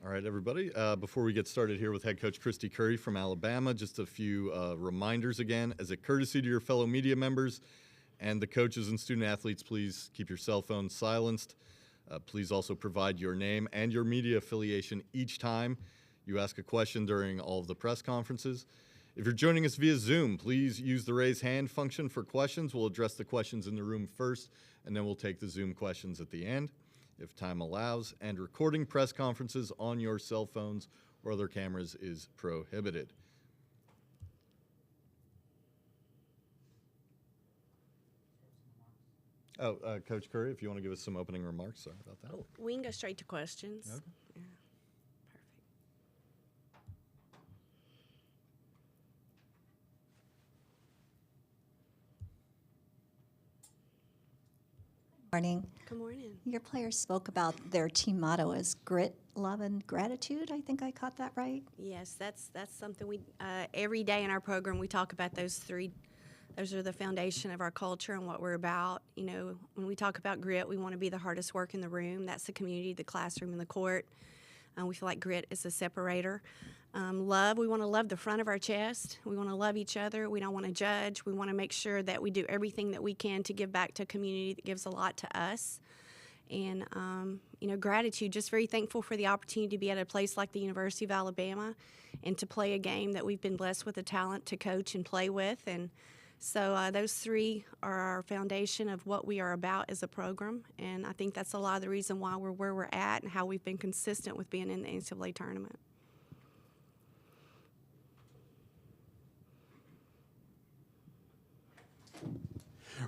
All right, everybody. Before we get started here with head coach Christy Curry from Alabama, just a few reminders again. As a courtesy to your fellow media members and the coaches and student athletes, please keep your cell phones silenced. Please also provide your name and your media affiliation each time you ask a question during all of the press conferences. If you're joining us via Zoom, please use the raise hand function for questions. We'll address the questions in the room first, and then we'll take the Zoom questions at the end, if time allows, and recording press conferences on your cell phones or other cameras is prohibited. Coach Curry, if you want to give us some opening remarks. Sorry about that. Oh, we can go straight to questions. Okay. Yeah, perfect. Morning. Good morning. Your players spoke about their team motto as grit, love, and gratitude. I think I caught that right. Yes, that's something we every day in our program we talk about those three. Those are the foundation of our culture and what we're about. You know, when we talk about grit, we want to be the hardest work in the room. That's the community, the classroom, and the court. We feel like grit is a separator. Love, we want to love the front of our chest. We want to love each other. We don't want to judge. We want to make sure that we do everything that we can to give back to a community that gives a lot to us. And, you know, gratitude, just very thankful for the opportunity to be at a place like the University of Alabama and to play a game that we've been blessed with the talent to coach and play with. And so those three are our foundation of what we are about as a program, and I think that's a lot of the reason why we're where we're at and how we've been consistent with being in the NCAA tournament.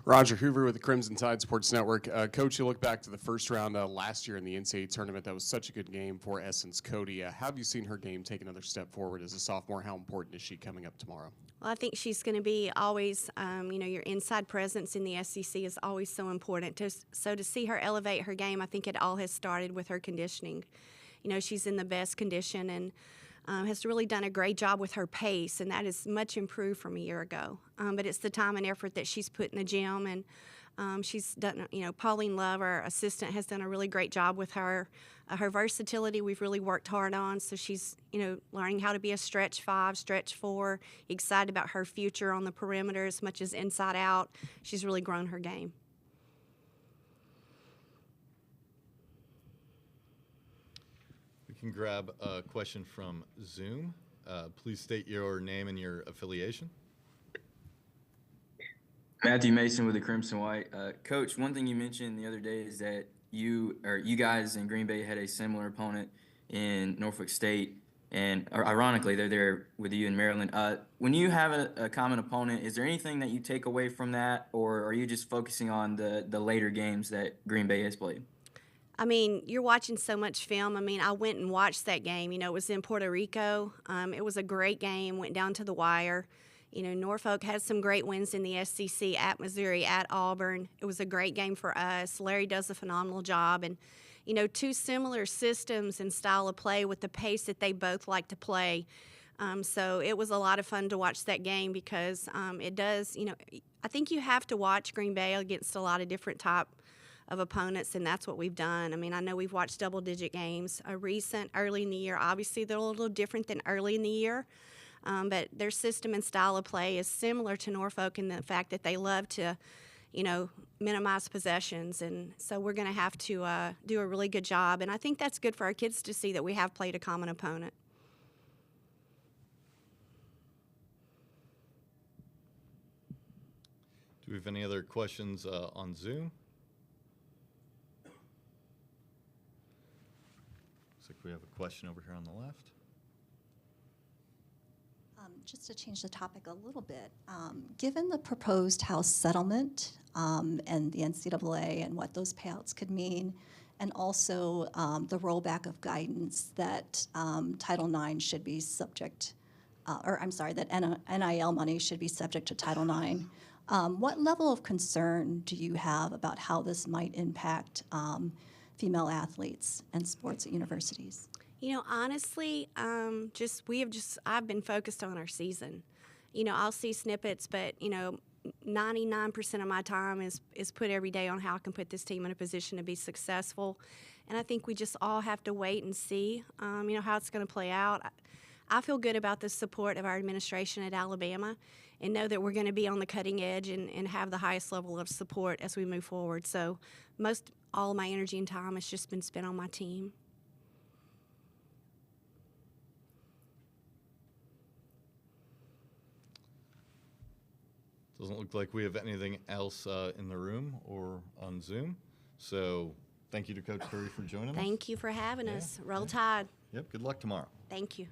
Roger Hoover with the Crimson Tide Sports Network. Coach, you look back to the first round last year in the NCAA tournament. That was such a good game for Essence Cody. How have you seen her game take another step forward as a sophomore? How important is she coming up tomorrow? Well, I think she's going to be always, you know, your inside presence in the SEC is always so important. So to see her elevate her game, I think it all has started with her conditioning. You know, she's in the best condition and has really done a great job with her pace, and that is much improved from a year ago. But it's the time and effort that she's put in the gym, and she's done, you know, Pauline Love, our assistant, has done a really great job with her. Her versatility, we've really worked hard on, so she's, you know, learning how to be a stretch 5, stretch 4, excited about her future on the perimeter as much as inside out. She's really grown her game. We can grab a question from Zoom. Please state your name and your affiliation. Matthew Mason with the Crimson White. Coach, one thing you mentioned the other day is that you guys in Green Bay had a similar opponent in Norfolk State, and ironically, they're there with you in Maryland. When you have a common opponent, is there anything that you take away from that, or are you just focusing on the later games that Green Bay has played? I mean, you're watching so much film. I mean, I went and watched that game. You know, it was in Puerto Rico. It was a great game, went down to the wire. You know, Norfolk had some great wins in the SEC at Missouri, at Auburn. It was a great game for us. Larry does a phenomenal job. And, you know, two similar systems and style of play with the pace that they both like to play. So it was a lot of fun to watch that game because it does, you know, I think you have to watch Green Bay against a lot of different type of opponents, and that's what we've done. I mean, I know we've watched double-digit games. Early in the year, obviously they're a little different than early in the year. But their system and style of play is similar to Norfolk in the fact that they love to, you know, minimize possessions. And so we're going to have to do a really good job. And I think that's good for our kids to see that we have played a common opponent. Do we have any other questions on Zoom? Looks like we have a question over here on the left. Just to change the topic a little bit, given the proposed House settlement and the NCAA and what those payouts could mean, and also the rollback of guidance that Title IX should be subject, that NIL money should be subject to Title IX, what level of concern do you have about how this might impact female athletes and sports at universities? You know, honestly, I've been focused on our season. You know, I'll see snippets, but, you know, 99% of my time is put every day on how I can put this team in a position to be successful. And I think we just all have to wait and see, how it's going to play out. I feel good about the support of our administration at Alabama and know that we're going to be on the cutting edge and have the highest level of support as we move forward. So all of my energy and time has just been spent on my team. Doesn't look like we have anything else in the room or on Zoom. So thank you to Coach Curry for joining us. Thank you for having Yeah, us. Roll Tide. Yep, good luck tomorrow. Thank you.